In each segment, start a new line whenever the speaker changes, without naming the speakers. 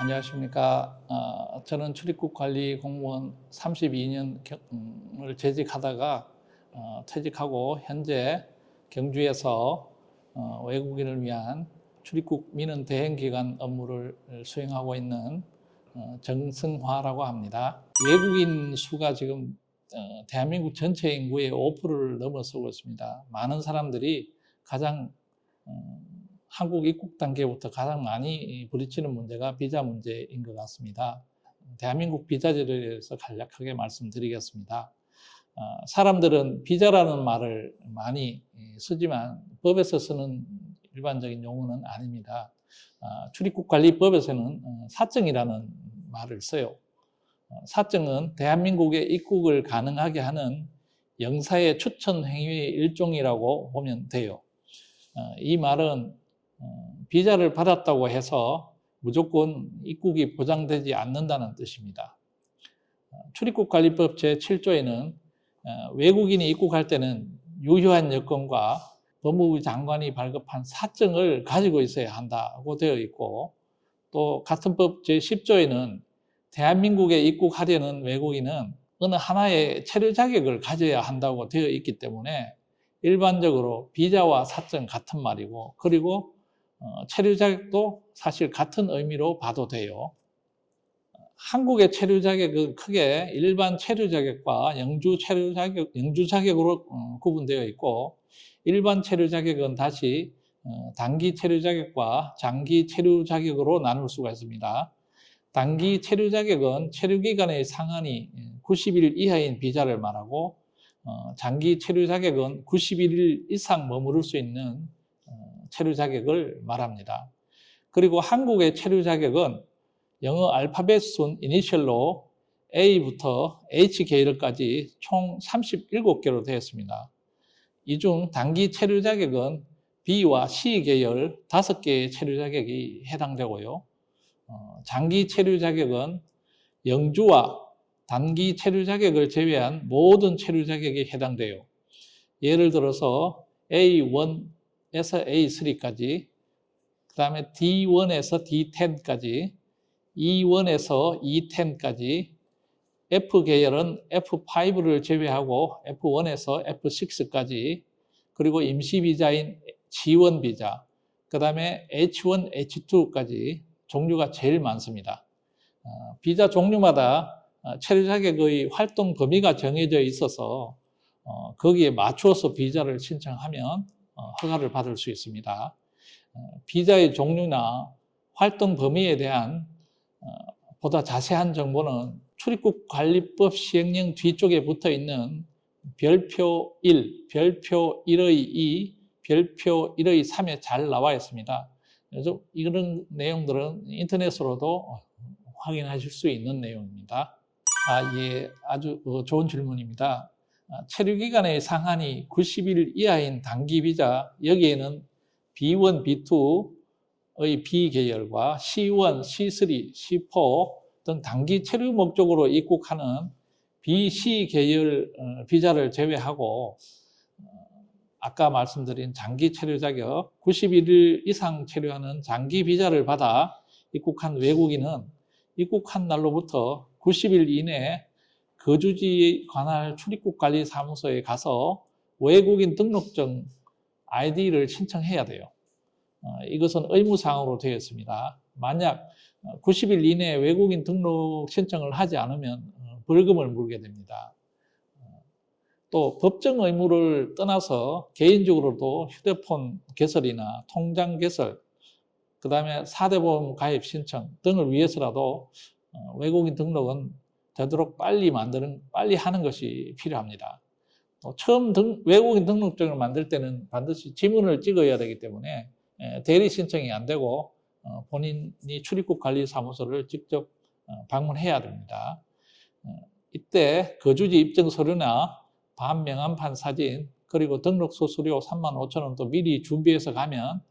안녕하십니까. 저는 출입국 관리 공무원 32년을 재직하다가 퇴직하고 현재 경주에서 외국인을 위한 출입국 민원 대행기관 업무를 수행하고 있는 정승화라고 합니다. 외국인 수가 지금 대한민국 전체 인구의 5%를 넘어서고 있습니다. 많은 사람들이 가장 한국 입국 단계부터 가장 많이 부딪히는 문제가 비자 문제인 것 같습니다. 대한민국 비자제도에 대해서 간략하게 말씀드리겠습니다. 사람들은 비자라는 말을 많이 쓰지만 법에서 쓰는 일반적인 용어는 아닙니다. 출입국관리법에서는 사증이라는 말을 써요. 사증은 대한민국에 입국을 가능하게 하는 영사의 추천 행위의 일종이라고 보면 돼요. 이 말은 비자를 받았다고 해서 무조건 입국이 보장되지 않는다는 뜻입니다. 출입국관리법 제7조에는 외국인이 입국할 때는 유효한 여권과 법무부 장관이 발급한 사증을 가지고 있어야 한다고 되어 있고, 또 같은 법 제10조에는 대한민국에 입국하려는 외국인은 어느 하나의 체류 자격을 가져야 한다고 되어 있기 때문에 일반적으로 비자와 사증 같은 말이고, 그리고 체류 자격도 사실 같은 의미로 봐도 돼요. 한국의 체류 자격은 크게 일반 체류 자격과 영주 자격으로 구분되어 있고, 일반 체류 자격은 다시 단기 체류 자격과 장기 체류 자격으로 나눌 수가 있습니다. 단기 체류 자격은 체류 기간의 상한이 90일 이하인 비자를 말하고, 장기 체류 자격은 91일 이상 머무를 수 있는 체류 자격을 말합니다. 그리고 한국의 체류 자격은 영어 알파벳 순 이니셜로 A부터 H 계열까지 총 37개로 되어 있습니다. 이 중 단기 체류 자격은 B와 C 계열 5개의 체류 자격이 해당되고요. 장기 체류 자격은 영주와 단기 체류 자격을 제외한 모든 체류 자격이 해당돼요. 예를 들어서 A1에서 A3까지, 그 다음에 D1에서 D10까지, E1에서 E10까지, F 계열은 F5를 제외하고 F1에서 F6까지, 그리고 임시 비자인 G1 비자, 그 다음에 H1, H2까지 종류가 제일 많습니다. 비자 종류마다 체류 자격의 활동 범위가 정해져 있어서 거기에 맞추어서 비자를 신청하면 허가를 받을 수 있습니다. 비자의 종류나 활동 범위에 대한 보다 자세한 정보는 출입국관리법 시행령 뒤쪽에 붙어 있는 별표 1, 별표 1의 2, 별표 1의 3에 잘 나와 있습니다. 이런 내용들은 인터넷으로도 확인하실 수 있는 내용입니다. 예, 아주 좋은 질문입니다. 체류 기간의 상한이 90일 이하인 단기 비자, 여기에는 B1, B2의 B 계열과 C1, C3, C4 등 단기 체류 목적으로 입국하는 B, C 계열 비자를 제외하고, 아까 말씀드린 장기 체류 자격, 91일 이상 체류하는 장기 비자를 받아 입국한 외국인은 입국한 날로부터 90일 이내에 거주지에 관할 출입국관리사무소에 가서 외국인 등록증 ID를 신청해야 돼요. 이것은 의무사항으로 되어 있습니다. 만약 90일 이내에 외국인 등록 신청을 하지 않으면 벌금을 물게 됩니다. 또 법정 의무를 떠나서 개인적으로도 휴대폰 개설이나 통장 개설, 그 다음에 4대 보험 가입 신청 등을 위해서라도 외국인 등록은 되도록 빨리 하는 것이 필요합니다. 또 처음 외국인 등록증을 만들 때는 반드시 지문을 찍어야 되기 때문에 대리 신청이 안 되고 본인이 출입국관리사무소를 직접 방문해야 됩니다. 이때 거주지 입증 서류나 반명함판 사진, 그리고 등록 수수료 35,000원도 미리 준비해서 가면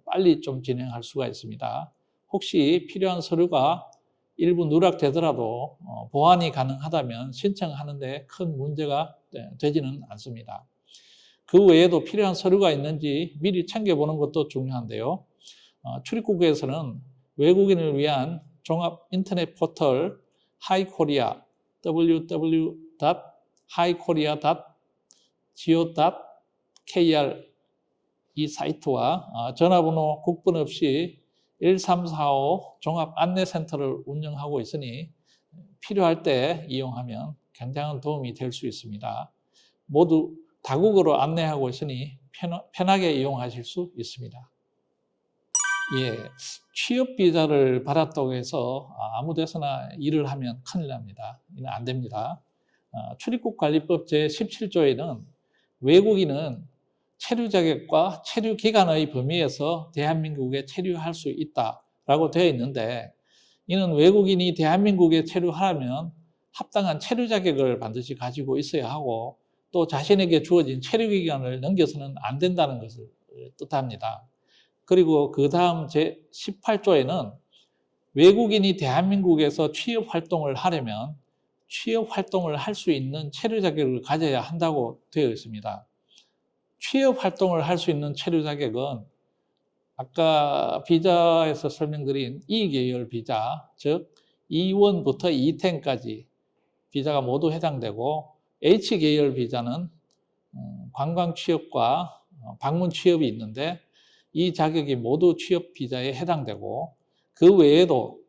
빨리 좀 진행할 수가 있습니다. 혹시 필요한 서류가 일부 누락되더라도 보완이 가능하다면 신청하는데 큰 문제가 되지는 않습니다. 그 외에도 필요한 서류가 있는지 미리 챙겨보는 것도 중요한데요. 출입국에서는 외국인을 위한 종합 인터넷 포털 하이코리아 www.highkorea.go.kr 이 사이트와 전화번호 국번 없이 1345 종합 안내센터를 운영하고 있으니 필요할 때 이용하면 굉장한 도움이 될 수 있습니다. 모두 다국어로 안내하고 있으니 편하게 이용하실 수 있습니다. 예, 취업 비자를 받았다고 해서 아무 데서나 일을 하면 큰일 납니다. 이건 안 됩니다. 출입국관리법 제17조에는 외국인은 체류 자격과 체류 기간의 범위에서 대한민국에 체류할 수 있다라고 되어 있는데, 이는 외국인이 대한민국에 체류하려면 합당한 체류 자격을 반드시 가지고 있어야 하고, 또 자신에게 주어진 체류 기간을 넘겨서는 안 된다는 것을 뜻합니다. 그리고 그 다음 제18조에는 외국인이 대한민국에서 취업 활동을 하려면 취업 활동을 할 수 있는 체류 자격을 가져야 한다고 되어 있습니다. 취업 활동을 할 수 있는 체류 자격은 아까 비자에서 설명드린 E계열 비자, 즉 E1부터 E10까지 비자가 모두 해당되고, H계열 비자는 관광 취업과 방문 취업이 있는데 이 자격이 모두 취업 비자에 해당되고, 그 외에도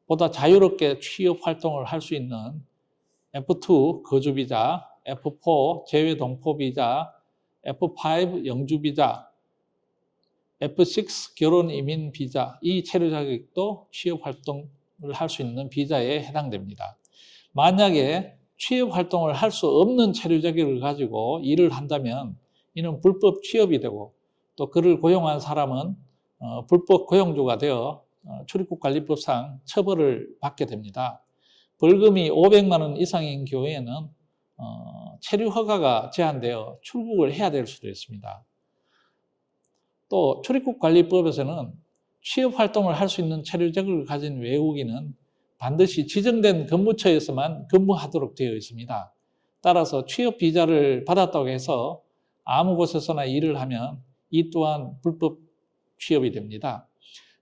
보다 자유롭게 취업 활동을 할 수 있는 F2 거주 비자, F4 재외 동포 비자, F5 영주 비자, F6 결혼 이민 비자, 이 체류 자격도 취업 활동을 할 수 있는 비자에 해당됩니다. 만약에 취업 활동을 할 수 없는 체류 자격을 가지고 일을 한다면 이는 불법 취업이 되고, 또 그를 고용한 사람은 불법 고용주가 되어 출입국관리법상 처벌을 받게 됩니다. 벌금이 500만 원 이상인 경우에는 체류 허가가 제한되어 출국을 해야 될 수도 있습니다. 또 출입국관리법에서는 취업 활동을 할 수 있는 체류 자격을 가진 외국인은 반드시 지정된 근무처에서만 근무하도록 되어 있습니다. 따라서 취업 비자를 받았다고 해서 아무 곳에서나 일을 하면 이 또한 불법 취업이 됩니다.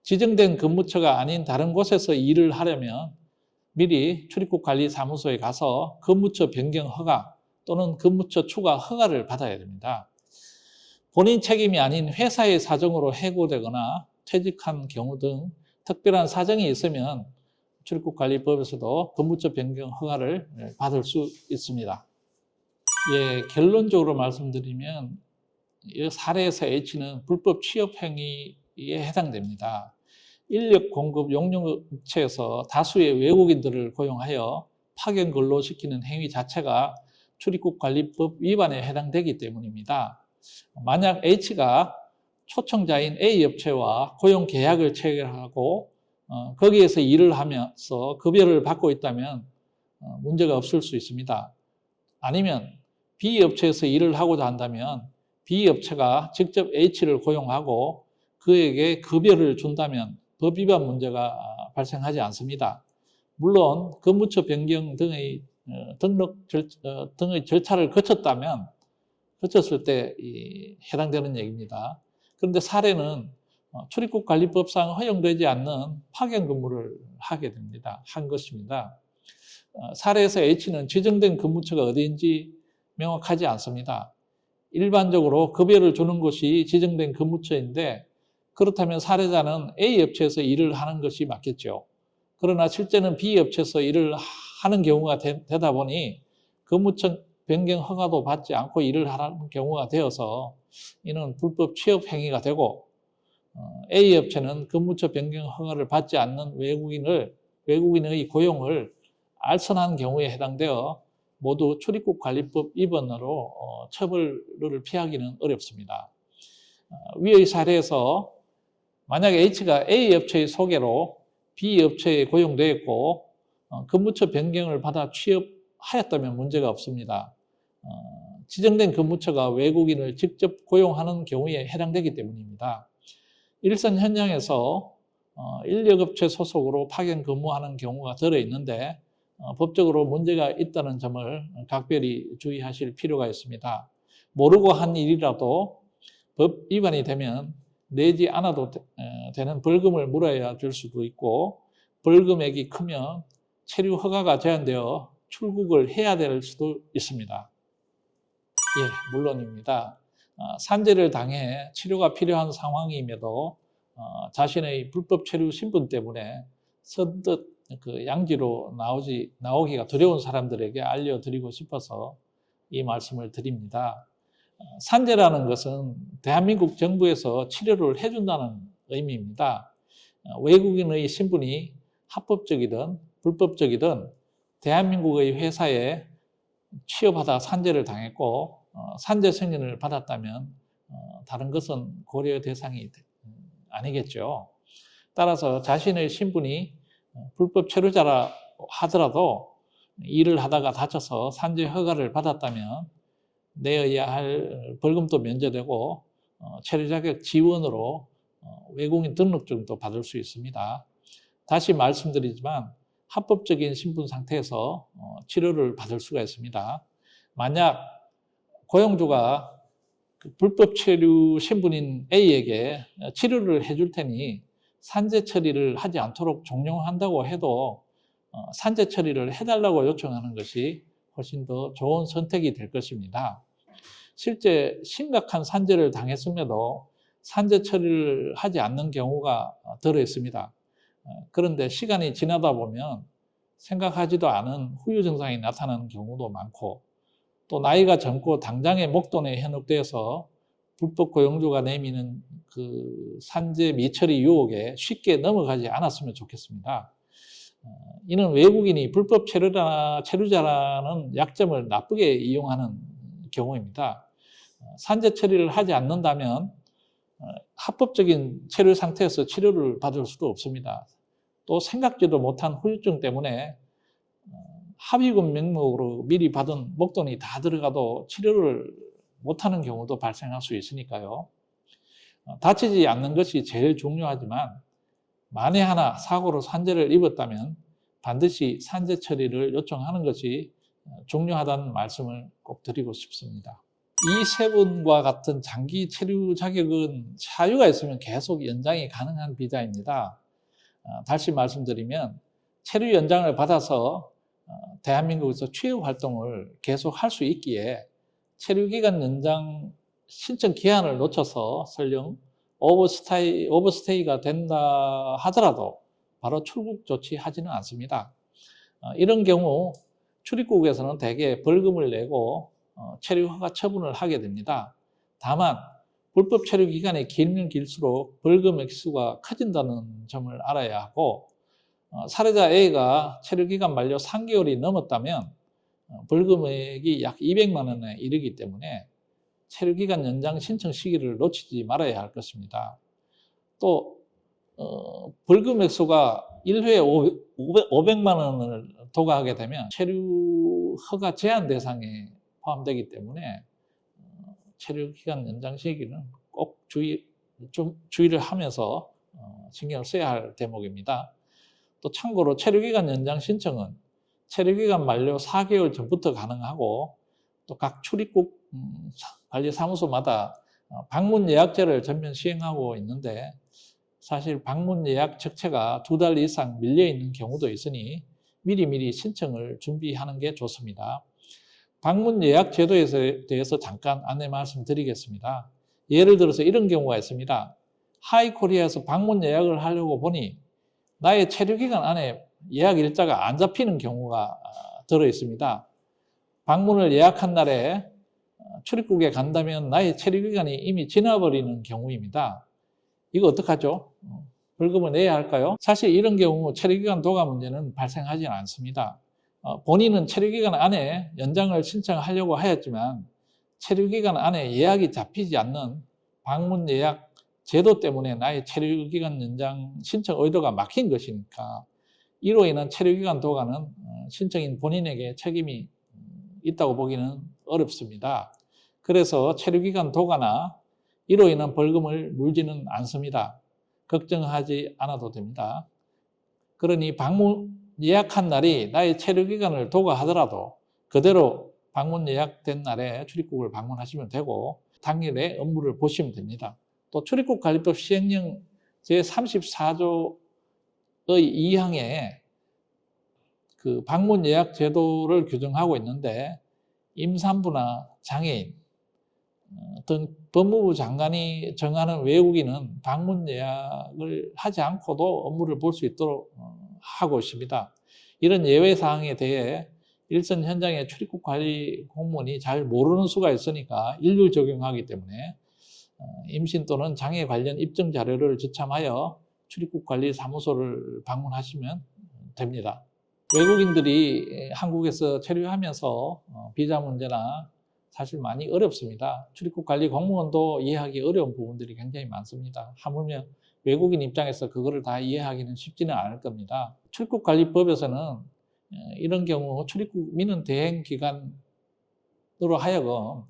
지정된 근무처가 아닌 다른 곳에서 일을 하려면 미리 출입국관리사무소에 가서 근무처 변경 허가 또는 근무처 추가 허가를 받아야 됩니다. 본인 책임이 아닌 회사의 사정으로 해고되거나 퇴직한 경우 등 특별한 사정이 있으면 출입국관리법에서도 근무처 변경 허가를 받을 수 있습니다. 예, 결론적으로 말씀드리면 이 사례에서 H는 불법 취업 행위에 해당됩니다. 인력 공급 용역업체에서 다수의 외국인들을 고용하여 파견 근로시키는 행위 자체가 출입국관리법 위반에 해당되기 때문입니다. 만약 H가 초청자인 A 업체와 고용 계약을 체결하고 거기에서 일을 하면서 급여를 받고 있다면 문제가 없을 수 있습니다. 아니면 B 업체에서 일을 하고자 한다면 B 업체가 직접 H를 고용하고 그에게 급여를 준다면 법 위반 문제가 발생하지 않습니다. 물론 근무처 변경 등의 등록 등의 절차를 거쳤을 때 해당되는 얘기입니다. 그런데 사례는 출입국관리법상 허용되지 않는 파견 근무를 하게 됩니다. 한 것입니다. 사례에서 H는 지정된 근무처가 어디인지 명확하지 않습니다. 일반적으로 급여를 주는 곳이 지정된 근무처인데, 그렇다면 사례자는 A 업체에서 일을 하는 것이 맞겠죠. 그러나 실제는 B 업체에서 일을 하는 경우가 되다 보니 근무처 변경 허가도 받지 않고 일을 하는 경우가 되어서 이는 불법 취업 행위가 되고, A 업체는 근무처 변경 허가를 받지 않는 외국인의 고용을 알선한 경우에 해당되어 모두 출입국관리법 위반으로 처벌을 피하기는 어렵습니다. 위의 사례에서 만약 H가 A 업체의 소개로 B 업체에 고용되었고 근무처 변경을 받아 취업하였다면 문제가 없습니다. 지정된 근무처가 외국인을 직접 고용하는 경우에 해당되기 때문입니다. 일선 현장에서 인력업체 소속으로 파견 근무하는 경우가 들어있는데 법적으로 문제가 있다는 점을 각별히 주의하실 필요가 있습니다. 모르고 한 일이라도 법 위반이 되면 내지 않아도 되는 벌금을 물어야 될 수도 있고, 벌금액이 크면 체류 허가가 제한되어 출국을 해야 될 수도 있습니다. 예, 물론입니다. 산재를 당해 치료가 필요한 상황임에도 자신의 불법 체류 신분 때문에 선뜻 그 양지로 나오기가 두려운 사람들에게 알려드리고 싶어서 이 말씀을 드립니다. 산재라는 것은 대한민국 정부에서 치료를 해준다는 의미입니다. 외국인의 신분이 합법적이든 불법적이든 대한민국의 회사에 취업하다 산재를 당했고 산재 승인을 받았다면 다른 것은 고려 대상이 아니겠죠. 따라서 자신의 신분이 불법 체류자라 하더라도 일을 하다가 다쳐서 산재 허가를 받았다면 내어야 할 벌금도 면제되고 체류 자격 지원으로 외국인 등록증도 받을 수 있습니다. 다시 말씀드리지만 합법적인 신분 상태에서 치료를 받을 수가 있습니다. 만약 고용주가 불법 체류 신분인 A에게 치료를 해줄 테니 산재 처리를 하지 않도록 종용한다고 해도 산재 처리를 해달라고 요청하는 것이 훨씬 더 좋은 선택이 될 것입니다. 실제 심각한 산재를 당했음에도 산재 처리를 하지 않는 경우가 들어 있습니다. 그런데 시간이 지나다 보면 생각하지도 않은 후유 증상이 나타나는 경우도 많고, 또 나이가 젊고 당장의 목돈에 현혹되어서 불법 고용주가 내미는 그 산재 미처리 유혹에 쉽게 넘어가지 않았으면 좋겠습니다. 이는 외국인이 불법 체류자라는 약점을 나쁘게 이용하는 경우입니다. 산재 처리를 하지 않는다면 합법적인 체류 상태에서 치료를 받을 수도 없습니다. 또 생각지도 못한 후유증 때문에 합의금 명목으로 미리 받은 목돈이 다 들어가도 치료를 못하는 경우도 발생할 수 있으니까요. 다치지 않는 것이 제일 중요하지만 만에 하나 사고로 산재를 입었다면 반드시 산재 처리를 요청하는 것이 중요하다는 말씀을 꼭 드리고 싶습니다. 이 세 분과 같은 장기 체류 자격은 사유가 있으면 계속 연장이 가능한 비자입니다. 다시 말씀드리면 체류 연장을 받아서 대한민국에서 취업 활동을 계속 할 수 있기에 체류기간 연장 신청 기한을 놓쳐서 설령 오버스테이가 된다 하더라도 바로 출국 조치하지는 않습니다. 이런 경우 출입국에서는 대개 벌금을 내고 체류 허가 처분을 하게 됩니다. 다만 불법 체류 기간이 길면 길수록 벌금 액수가 커진다는 점을 알아야 하고, 사례자 A가 체류 기간 만료 3개월이 넘었다면 벌금액이 약 200만 원에 이르기 때문에 체류 기간 연장 신청 시기를 놓치지 말아야 할 것입니다. 또 벌금 액수가 1회에 500만 원을 도과하게 되면 체류 허가 제한 대상에 포함되기 때문에 체류 기간 연장 시기는 꼭 주의를 하면서 신경을 써야 할 대목입니다. 또 참고로 체류 기간 연장 신청은 체류 기간 만료 4개월 전부터 가능하고, 또 각 출입국 관리사무소마다 방문 예약제를 전면 시행하고 있는데, 사실 방문 예약 적체가 2달 이상 밀려 있는 경우도 있으니 미리미리 신청을 준비하는 게 좋습니다. 방문 예약 제도에 대해서 잠깐 안내 말씀드리겠습니다. 예를 들어서 이런 경우가 있습니다. 하이코리아에서 방문 예약을 하려고 보니 나의 체류 기간 안에 예약 일자가 안 잡히는 경우가 들어 있습니다. 방문을 예약한 날에 출입국에 간다면 나의 체류 기간이 이미 지나버리는 경우입니다. 이거 어떡하죠? 벌금을 내야 할까요? 사실 이런 경우 체류 기간 도과 문제는 발생하지는 않습니다. 본인은 체류 기간 안에 연장을 신청하려고 하였지만 체류 기간 안에 예약이 잡히지 않는 방문 예약 제도 때문에 나의 체류 기간 연장 신청 의도가 막힌 것이니까 이로 인한 체류 기간 도과는 신청인 본인에게 책임이 있다고 보기는 어렵습니다. 그래서 체류 기간 도과나 이로 인한 벌금을 물지는 않습니다. 걱정하지 않아도 됩니다. 그러니 방문 예약한 날이 나의 체류 기간을 도과하더라도 그대로 방문 예약된 날에 출입국을 방문하시면 되고 당일에 업무를 보시면 됩니다. 또 출입국관리법 시행령 제34조의 2항에 그 방문 예약 제도를 규정하고 있는데 임산부나 장애인 어떤 법무부 장관이 정하는 외국인은 방문 예약을 하지 않고도 업무를 볼 수 있도록 하고 있습니다. 이런 예외 사항에 대해 일선 현장의 출입국 관리 공무원이 잘 모르는 수가 있으니까 일률 적용하기 때문에 임신 또는 장애 관련 입증 자료를 지참하여 출입국 관리 사무소를 방문하시면 됩니다. 외국인들이 한국에서 체류하면서 비자 문제나 사실 많이 어렵습니다. 출입국 관리 공무원도 이해하기 어려운 부분들이 굉장히 많습니다. 하물며 외국인 입장에서 그거를 다 이해하기는 쉽지는 않을 겁니다. 출입국관리법에서는 이런 경우 출입국 민원 대행 기관으로 하여금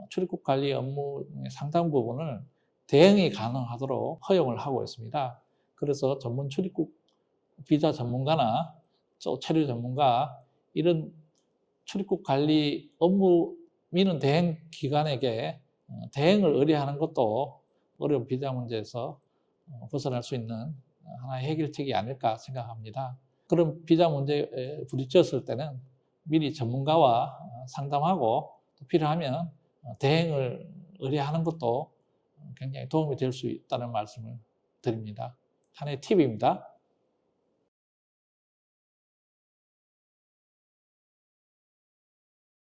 출입국 관리 업무 상당 부분을 대행이 가능하도록 허용을 하고 있습니다. 그래서 전문 출입국 비자 전문가나 체류 전문가 이런 출입국 관리 업무 민원 대행 기관에게 대행을 의뢰하는 것도 어려운 비자 문제에서 벗어날 수 있는 하나의 해결책이 아닐까 생각합니다. 그런 비자 문제에 부딪혔을 때는 미리 전문가와 상담하고 또 필요하면 대행을 의뢰하는 것도 굉장히 도움이 될 수 있다는 말씀을 드립니다. 하나의 팁입니다.